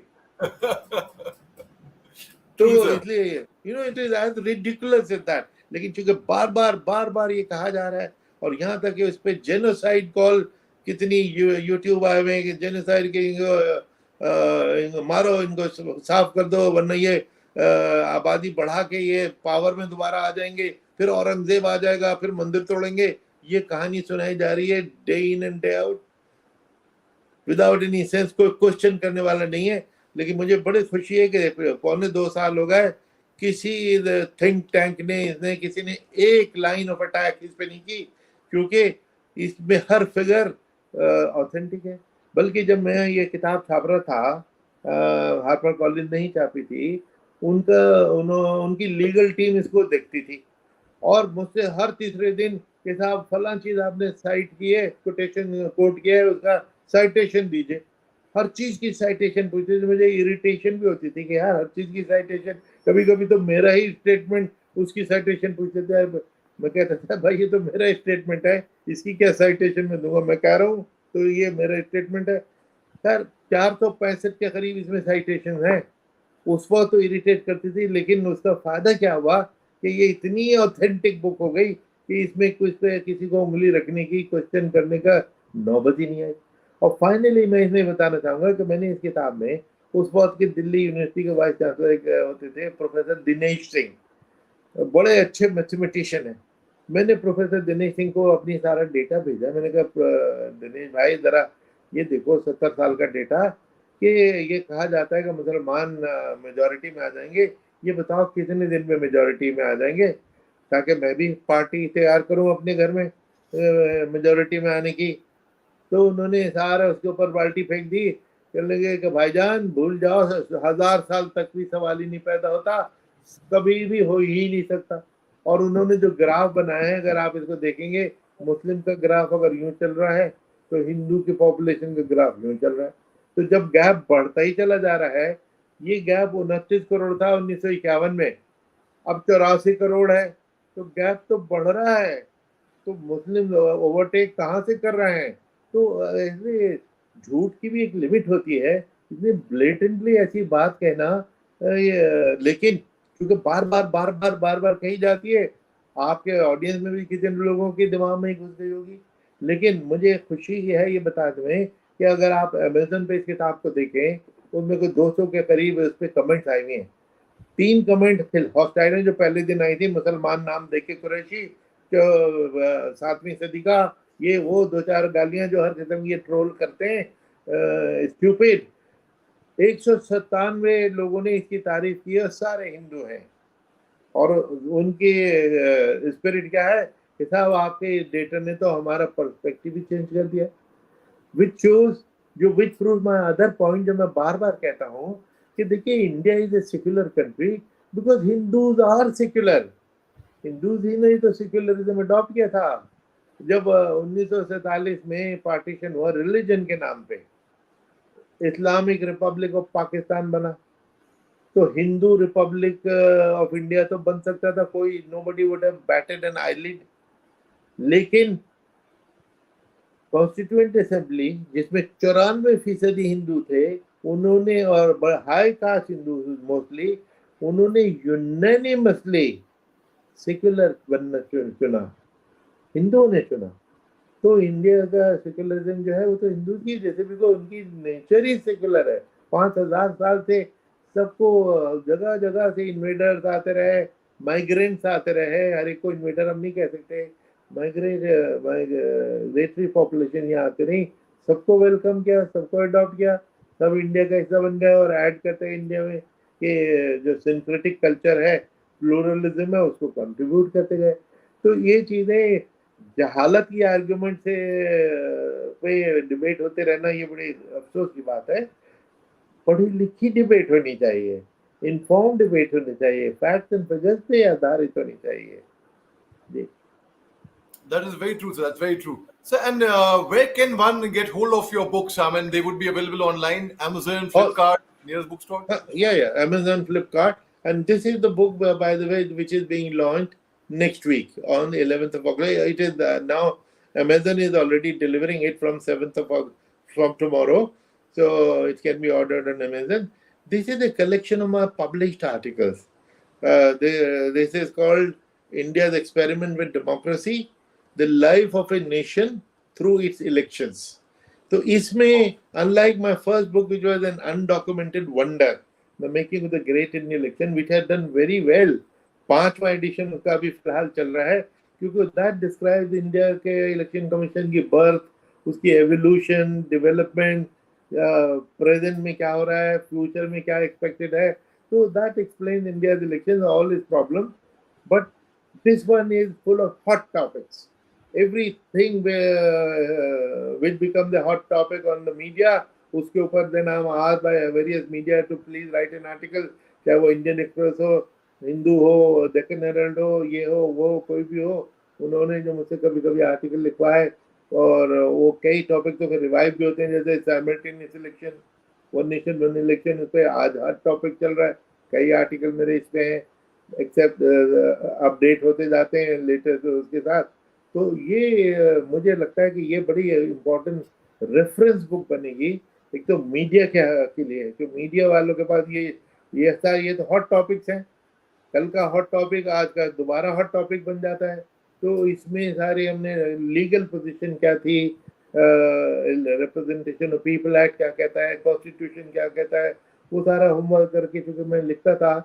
S2: तो इसलिए it is as ridiculous as that. लेकिन चूंकि बार बार ये कहा जा रहा है, और यहाँ तक कि उस पर जेनोसाइड कॉल कितनी यूट्यूब आए हुए हैं कि जेनोसाइड के इनको मारो, इनको साफ कर दो, वरना ये आबादी बढ़ा के ये पावर में दोबारा आ जाएंगे, फिर औरंगजेब आ जाएगा, फिर मंदिर तोड़ेंगे. ये कहानी सुनाई जा रही है day in and day out without any sense. कोई क्वेश्चन करने वाला नहीं है. लेकिन मुझे बड़ी खुशी है कि 1.25 साल हो गए किसी थिंक टैंक ने किसी ने एक लाइन ऑफ अटैक इस पे नहीं की, क्योंकि इसमें हर फिगर ऑथेंटिक है. बल्कि जब मैं ये किताब छाप रहा था, हार्पर कॉलिंस नहीं छापी थी, उनकी लीगल टीम इसको देखती थी और मुझसे हर तीसरे दिन कि साहब फलां चीज आपने साइट की है, कोटेशन कोट किया है, उसका साइटेशन दीजिए. हर चीज की साइटेशन पूछते थे. मुझे इरिटेशन भी होती थी कि यार हर चीज की साइटेशन, कभी कभी तो मेरा ही स्टेटमेंट उसकी साइटेशन पूछते थे. मैं कहता था भाई ये तो मेरा स्टेटमेंट है, इसकी क्या साइटेशन में दूंगा, मैं कह रहा हूँ तो ये मेरा स्टेटमेंट है. सर 465 के करीब इसमें साइटेशन है. उस वक्त तो इरिटेट करती थी, लेकिन उसका फायदा क्या हुआ कि ये इतनी ऑथेंटिक बुक हो गई कि इसमें कुछ पे किसी को उंगली रखने की, क्वेश्चन करने का नौबत ही नहीं आई. और फाइनली मैं इसमें बताना चाहूंगा कि मैंने इस किताब में उस वक्त के दिल्ली यूनिवर्सिटी के वाइस चांसलर होते थे प्रोफेसर दिनेश सिंह, बड़े अच्छे मैथमेटिशियन है. मैंने प्रोफेसर दिनेश सिंह को अपनी सारा डेटा भेजा. मैंने कहा दिनेश भाई जरा ये देखो 70 साल का डेटा कि ये कहा जाता है कि मुसलमान मेजॉरिटी में आ जाएंगे, ये बताओ कितने दिन में मेजॉरिटी में आ जाएंगे, ताकि मैं भी पार्टी तैयार करूं अपने घर में मेजॉरिटी में आने की. तो उन्होंने सारा उसके ऊपर बाल्टी फेंक दी. कहने लगे कि भाईजान भूल जाओ, 1000 साल तक भी सवाल ही नहीं पैदा होता, कभी भी हो ही नहीं सकता. और उन्होंने जो ग्राफ बनाए हैं, अगर आप इसको देखेंगे, मुस्लिम का ग्राफ अगर यूं चल रहा है तो हिंदू की पॉपुलेशन का ग्राफ यूं चल रहा है. तो जब गैप बढ़ता ही चला जा रहा है, ये गैप 29 करोड़ था 1951 में, अब 84 करोड़ है, तो गैप तो बढ़ रहा है. तो मुस्लिम ओवरटेक कहाँ से कर रहे हैं. तो ऐसे झूठ की भी एक लिमिट होती है. इतनी ब्लेटेंटली ऐसी बात कहना, लेकिन क्योंकि बार बार कही जाती है आपके ऑडियंस में भी कितने लोगों के दिमाग में घुस गई होगी। लेकिन मुझे खुशी है ये बताते हुए कि अगर आप अमेजन पे इस किताब को देखें, उनमें कुछ 200 के करीब उस पर कमेंट्स आए हुए हैं। 3 कमेंट हॉस्टाइल जो पहले दिन आई थी, मुसलमान नाम देके कुरैशी, जो 7वीं सदी का, ये वो 2-4 गालियां जो हर किस्म ये ट्रोल करते हैं, स्टूपिड। 197 लोगों ने इसकी तारीफ की और सारे हिंदू हैं। और उनकी स्पिरिट क्या है कि साहब आपके डेटा ने तो हमारा पर्सपेक्टिव ही चेंज कर दिया। Which shows which prove my other point, जो मैं बार बार कहता हूँ कि देखिए, India is a secular country because Hindus are secular. Hindus ही नहीं तो सेक्युलरिज्म अडॉप्ट किया था। जब 1947 में पार्टीशन हुआ रिलीजन के नाम पे, इस्लामिक रिपब्लिक ऑफ पाकिस्तान बना, तो हिंदू रिपब्लिक ऑफ इंडिया तो बन सकता था, कोई nobody would have batted an eyelid. लेकिन कॉन्स्टिट्यूएंट असेंबली, जिसमें 94% हिंदू थे, उन्होंने, और हाई कास्ट हिंदू मोस्टली, उन्होंने यूनानिमसली सेक्युलर बनना चुना, हिंदुओं ने चुना। तो इंडिया का सेक्युलरिज्म जो है वो तो हिंदू की, जैसे भी को उनकी नेचर ही सेक्युलर है। 5000 साल से सबको जगह जगह से इन्वेडर्स आते रहे, माइग्रेंट्स आते रहे। हर एक को इन्वेडर हम नहीं कह सकते, माइग्रेटरी पॉपुलेशन यहाँ आते नहीं, सबको वेलकम किया, सबको अडॉप्ट किया, सब इंडिया का हिस्सा बन गए। और ऐड करते हैं इंडिया में कि जो सिंथेटिक कल्चर है, प्लूरलिज्म है, उसको कंट्रीब्यूट करते गए। तो ये चीजें जहालत की आर्गुमेंट से पे डिबेट होते रहना, ये बड़ी अफसोस की बात है। पढ़ी लिखी डिबेट होनी चाहिए, इन्फॉर्म डिबेट होनी चाहिए, फैक्ट्स एंड फिगर्स पे आधारित होनी चाहिए जी।
S1: That is very true, sir. That's very true. So, and where can one get hold of your books? I mean, they would be available online, Amazon,
S2: और
S1: Flipkart, nearest bookstore.
S2: yeah, Amazon, Flipkart, and this is the book, by the way, which is being launched next week on the 11th of August. It is now Amazon is already delivering it from 7th of August, from tomorrow, so it can be ordered on Amazon. This is a collection of my published articles. This is called India's Experiment with Democracy, the Life of a Nation Through Its Elections. तो इसमें, unlike my first book, which was an undocumented wonder, The Making of the Great Indian Election, which had done very well, 5वां addition उसका अभी फिलहाल चल रहा है, क्योंकि that describes इंडिया के इलेक्शन कमीशन की बर्थ, उसकी एवोल्यूशन, डेवलपमेंट, प्रेजेंट में क्या हो रहा है, फ्यूचर में क्या एक्सपेक्टेड है, तो that explains India's elections, all its problems. But this one is full of hot topics. Everything which becomes a hot topic on the media, उसके ऊपर then I'm asked by various media to please write an article, चाहे वो Indian express हो, हिंदू हो, Deccan Herald हो, ये हो वो कोई भी हो, उन्होंने जो मुझसे कभी कभी आर्टिकल लिखवाए, और वो कई टॉपिक तो फिर रिवाइव भी होते हैं, जैसे simultaneous election, one nation one election, उस पर आज हर टॉपिक चल रहा है, कई आर्टिकल मेरे इस पे हैं, एक्सेप्ट अपडेट होते जाते हैं लेटेस्ट उसके साथ। तो ये मुझे लगता है कि ये बड़ी इम्पोर्टेंट रेफरेंस बुक बनेगी, एक तो मीडिया के लिए, कि मीडिया वालों के पास ये तो हॉट टॉपिक्स हैं, कल का हॉट टॉपिक आज का दोबारा हॉट टॉपिक बन जाता है। तो इसमें सारे हमने लीगल पोजीशन क्या थी, रिप्रेजेंटेशन ऑफ पीपल एक्ट क्या कहता है, कॉन्स्टिट्यूशन क्या कहता है, वो सारा होमवर्क करके चूंकि मैं लिखता था।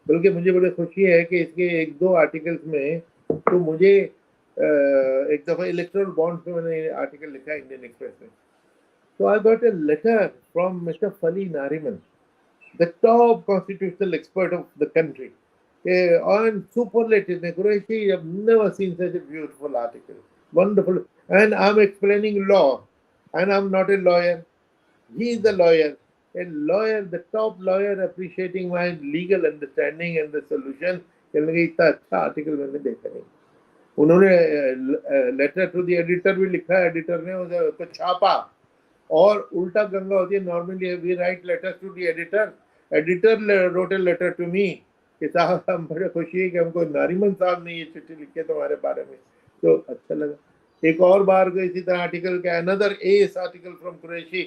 S2: बल्कि मुझे बड़ी खुशी है कि इसके 1-2 आर्टिकल्स में तो मुझे एक दफ़ा इलेक्ट्रल बॉन्ड्स पे मैंने आर्टिकल लिखा है इंडियन एक्सप्रेस में। So I got a letter from Mr. Fali Nariman, the top constitutional expert of the country, on superlative. Quraishi, I've never seen such a beautiful article. Wonderful. And I'm explaining law, and I'm not a lawyer. He is the lawyer. A lawyer, the top lawyer, appreciating my legal understanding and the solution. कहने लगे इतना अच्छा article मैंने देखा नहीं। उन्होंने letter to the editor भी लिखा, एडिटर ने उसको छापा, और उल्टा गंगा होती है, normally we write letters to the editor, editor wrote a letter to me कि साहब हम बड़े खुशी है कि हमको नारीमन साहब ने ये चिट्ठी लिखी है तुम्हारे बारे में, तो अच्छा लगा। एक और बार गई इसी तरह आर्टिकल का, another S article from Qureshi.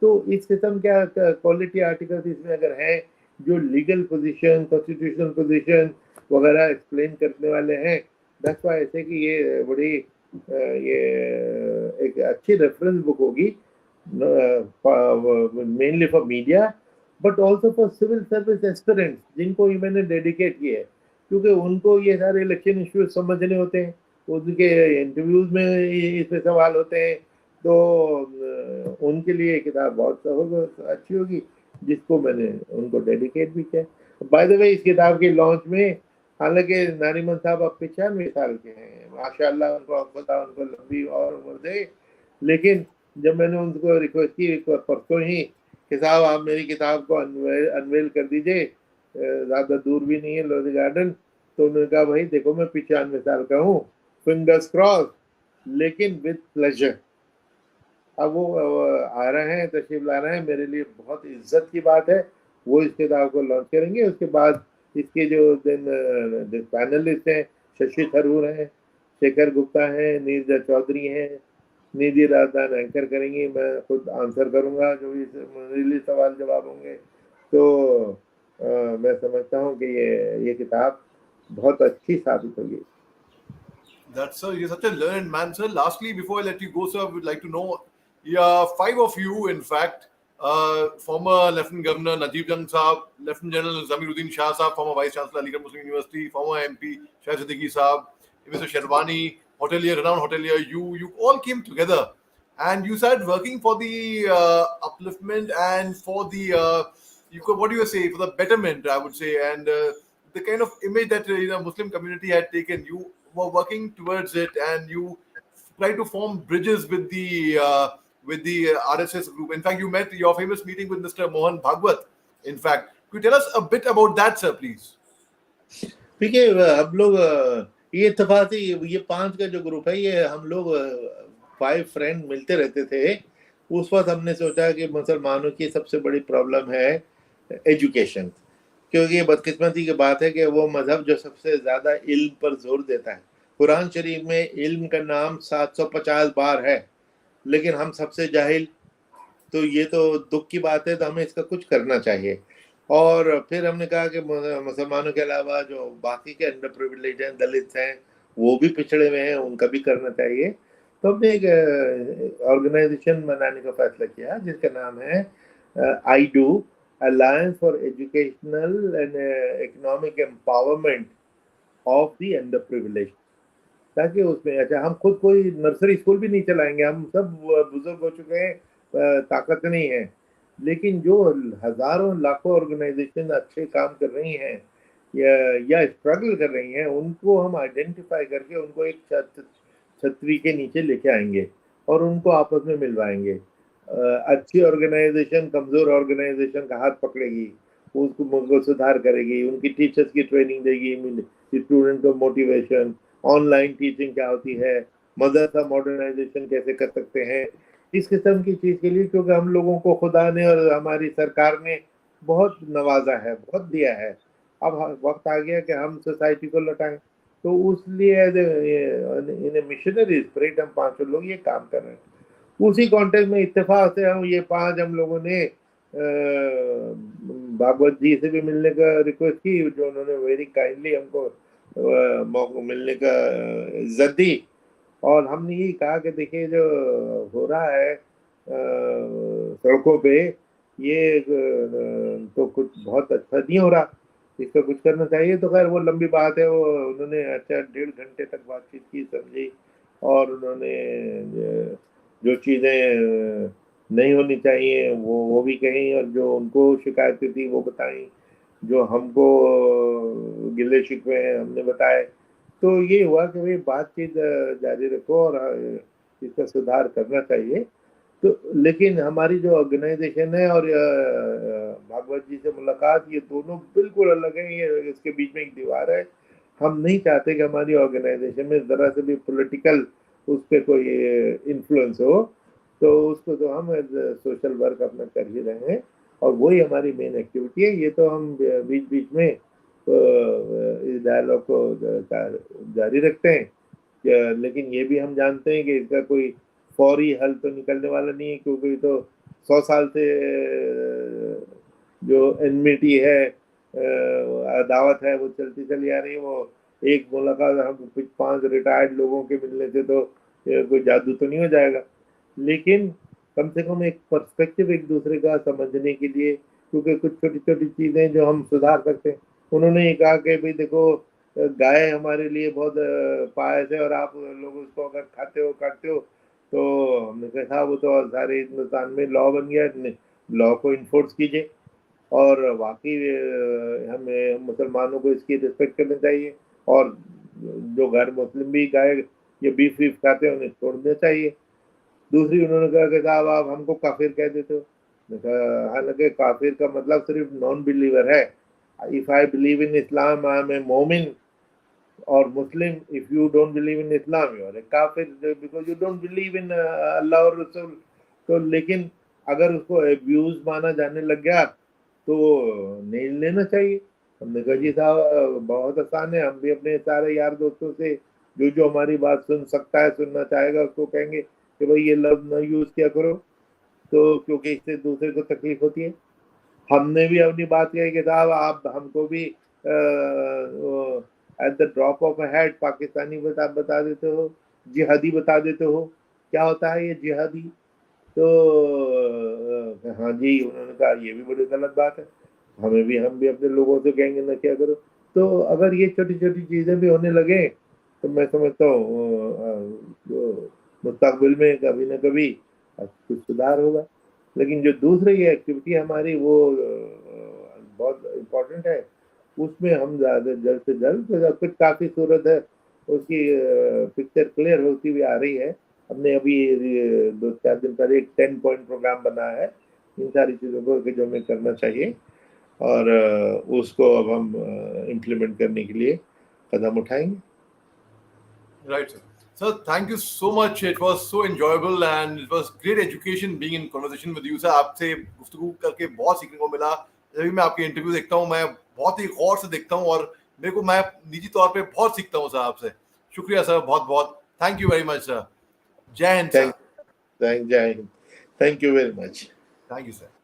S2: तो इस किस्म क्या क्वालिटी आर्टिकल्स इसमें अगर हैं जो लीगल पोजीशन, कॉन्स्टिट्यूशनल पोजीशन वगैरह एक्सप्लेन करने वाले हैं, दैट्स व्हाई ऐसे कि ये बड़ी ये एक अच्छी रेफरेंस बुक होगी, mainly for media but also for civil service aspirants जिनको ये मैंने डेडिकेट किए है, क्योंकि उनको ये सारे इलेक्शन इश्यूज समझने होते हैं, उनके इंटरव्यूज में इसमें सवाल होते हैं, तो उनके लिए किताब बहुत अच्छी होगी, जिसको मैंने उनको डेडिकेट भी किया। बाय द वे, इस किताब के लॉन्च में, हालांकि नारीमन साहब अब 95 साल के हैं, माशाल्लाह, उनको खुदा उनको लंबी और उम्र दे, लेकिन जब मैंने उनको रिक्वेस्ट की परसों ही कि साहब आप मेरी किताब को अनवेल कर दीजिए, ज़्यादा दूर भी नहीं है लोधी गार्डन, तो उन्होंने कहा भाई देखो मैं 95 साल का हूँ, फिंगर्स क्रॉस, लेकिन विद प्लेजर। अब वो आ रहे हैं, तशरीफ ला रहे हैं, मेरे लिए बहुत इज्जत की बात है। वो इस किताब को लॉन्च करेंगे, उसके बाद इसके जो पैनलिस्ट हैं, शशि थरूर हैं, शेखर गुप्ता हैं, नीरजा चौधरी हैं, निधि राजदान एंकर करेंगी, मैं खुद आंसर करूंगा जो भी रिली सवाल जवाब होंगे। तो मैं समझता हूँ कि ये किताब बहुत अच्छी साबित होगी।
S1: That's sir, you're such a learned man, sir. Lastly, before I let you go, sir, I would like to know, yeah, five of you, in fact, former Lieutenant Governor Najib Jung Saab, Lieutenant General Zamiruddin Shah Saab, former Vice Chancellor Aligarh Muslim University, former MP Shah Siddiqui Saab, Mr. Sherwani, hotelier, renowned hotelier, you all came together and you started working for the upliftment and for the what do you say, for the betterment, I would say, and the kind of image that Muslim community had taken. You were working towards it, and you try to form bridges with the RSS group. In fact, you met your famous meeting with Mr. Mohan Bhagwat. In fact, could you tell us a bit about that, sir, please?
S2: देखिए, हम लोग ये इत्तेफाक ये 5 का जो group है, ये हम लोग 5 फ्रेंड मिलते रहते थे। उस वक्त हमने सोचा कि मुसलमानों की सबसे बड़ी प्रॉब्लम है एजुकेशन, क्योंकि ये बदकिस्मती की बात है कि वो मजहब जो सबसे ज्यादा इल्म पर जोर देता है। कुरान शरीफ में इल्म का नाम 750 बार है, लेकिन हम सबसे जाहिल, तो ये तो दुख की बात है, तो हमें इसका कुछ करना चाहिए। और फिर हमने कहा कि मुसलमानों के अलावा जो बाकी के अंडर प्रिविलेज हैं, दलित हैं, वो भी पिछड़े हुए हैं, उनका भी करना चाहिए। तो हमने एक ऑर्गेनाइजेशन बनाने का फैसला किया जिसका नाम है I do, alliance for educational and economic empowerment of the under privilege, ताकि उसमें, अच्छा हम खुद कोई नर्सरी स्कूल भी नहीं चलाएंगे, हम सब बुजुर्ग हो चुके हैं, ताकत नहीं है, लेकिन जो हजारों लाखों ऑर्गेनाइजेशन अच्छे काम कर रही हैं या स्ट्रगल कर रही हैं, उनको हम आइडेंटिफाई करके उनको एक छतरी के नीचे लेके आएंगे और उनको आपस में मिलवाएंगे। अच्छी ऑर्गेनाइजेशन कमजोर ऑर्गेनाइजेशन का हाथ पकड़ेगी, उसको सुधार करेगी, उनकी टीचर्स की ट्रेनिंग देगी, स्टूडेंट को मोटिवेशन, ऑनलाइन टीचिंग क्या होती है, मदरसा मॉडर्नाइजेशन कैसे कर सकते हैं, इस किस्म की चीज के लिए, क्योंकि हम लोगों को खुदा ने और हमारी सरकार ने बहुत नवाजा है, बहुत दिया है। अब वक्त आ गया कि हम सोसाइटी को लौटाएं, तो उसलिए इन मिशनरी स्पिरिट हम 5 लोग ये काम कर रहे हैं। उसी कॉन्टेक्स्ट में इत्तेफाक से हम ये 5 हम लोगों ने भागवत जी से भी मिलने का रिक्वेस्ट की, जो उन्होंने वेरी काइंडली हमको मौका मिलने का इज्जत दी। और हमने यही कहा कि देखिए जो हो रहा है सड़कों पे, ये तो कुछ बहुत अच्छा नहीं हो रहा, इसका कुछ करना चाहिए। तो खैर वो लंबी बात है, वो उन्होंने अच्छा 1.5 घंटे तक बातचीत की, समझी, और उन्होंने जो चीज़ें नहीं होनी चाहिए वो भी कहीं, और जो उनको शिकायतें थी वो बताई, जो हमको गिले शिकवे हैं हमने बताए। तो ये हुआ कि भाई बातचीत जारी रखो और इसका सुधार करना चाहिए। तो लेकिन हमारी जो ऑर्गेनाइजेशन है और भागवत जी से मुलाकात, ये दोनों बिल्कुल अलग हैं, ये इसके बीच में एक दीवार है। हम नहीं चाहते कि हमारी ऑर्गेनाइजेशन में ज़रा से भी पॉलिटिकल उस पर कोई इन्फ्लुएंस हो, तो उसको तो हम सोशल वर्क अपना कर ही रहे हैं, और वही हमारी मेन एक्टिविटी है। ये तो हम बीच बीच में इस डायलॉग को जारी रखते हैं, लेकिन ये भी हम जानते हैं कि इसका कोई फौरी हल तो निकलने वाला नहीं है, क्योंकि तो 100 साल से जो एनमिटी है, अदावत है, वो चलती चली आ रही है। वो एक मुलाकात हम कुछ 5 रिटायर्ड लोगों के मिलने से तो कोई जादू तो नहीं हो जाएगा, लेकिन कम से कम एक पर्सपेक्टिव एक दूसरे का समझने के लिए, क्योंकि कुछ छोटी छोटी चीजें जो हम सुधार सकते हैं। उन्होंने ये कहा कि भाई देखो, गाय हमारे लिए बहुत पायस है, और आप लोग उसको अगर खाते हो काटते हो, तो हमने कहा वो तो सारे हिंदुस्तान में लॉ बन गया, लॉ को इन्फोर्स कीजिए। और वाकई हमें मुसलमानों को इसकी रिस्पेक्ट करनी चाहिए, और जो गैर मुस्लिम भी गाय ये बीफ वीफ खाते हैं उन्हें छोड़ना चाहिए। दूसरी उन्होंने कहा कि साहब आप हमको काफिर कह देते हो। मैंने कहा हालांकि काफिर का मतलब सिर्फ नॉन बिलीवर है। If I believe in Islam I am a मोमिन, or Muslim. If you don't believe in Islam, you are a kafir because you don't believe in अल्लाह और रसूल। तो लेकिन अगर उसको अब्यूज माना जाने लग गया तो नहीं लेना चाहिए। हमने कहा जी साहब बहुत आसान है, हम भी अपने सारे यार दोस्तों से जो जो हमारी बात सुन सकता है, सुनना चाहेगा, उसको कहेंगे कि भाई ये लफ्ज ना यूज किया करो, तो क्योंकि इससे दूसरे को तकलीफ होती है। हमने भी अपनी बात कही कि साहब आप हमको भी at the drop of a head Pakistani बता देते हो, जिहादी बता देते हो। क्या होता है ये जिहादी? तो हाँ जी, उन्होंने कहा ये भी बड़ी गलत बात है, हम भी अपने लोगों से कहेंगे ना क्या करो। तो अगर ये छोटी छोटी चीजें भी होने लगे तो मैं समझता हूँ मुस्तकबिल में कभी ना कभी कुछ सुधार होगा। लेकिन जो दूसरी एक्टिविटी हमारी वो बहुत इम्पोर्टेंट है, उसमें हम ज़्यादा जल्द से जल्द कुछ काफ़ी सूरत है उसकी पिक्चर क्लियर होती हुई आ रही है। हमने अभी 2-4 दिन पहले एक 10 पॉइंट प्रोग्राम बनाया है इन सारी चीज़ों को कि जो हमें करना चाहिए, और उसको अब हम इम्प्लीमेंट करने के लिए कदम उठाएंगे।
S1: Right, sir. Sir, thank you so much. It was so enjoyable and it was great education being in conversation with you, sir. आपसे गुफ्तगू करके बहुत सीखने को मिला। जब भी मैं आपके इंटरव्यू देखता हूँ, मैं बहुत ही गौर से देखता हूँ और मैं निजी तौर पे बहुत सीखता हूँ सर आपसे। शुक्रिया सर, बहुत बहुत thank you very much sir. जय हिंद
S2: थैंक
S1: सर।
S2: थैंक जय Hind. Thank you very much.
S1: Thank you sir.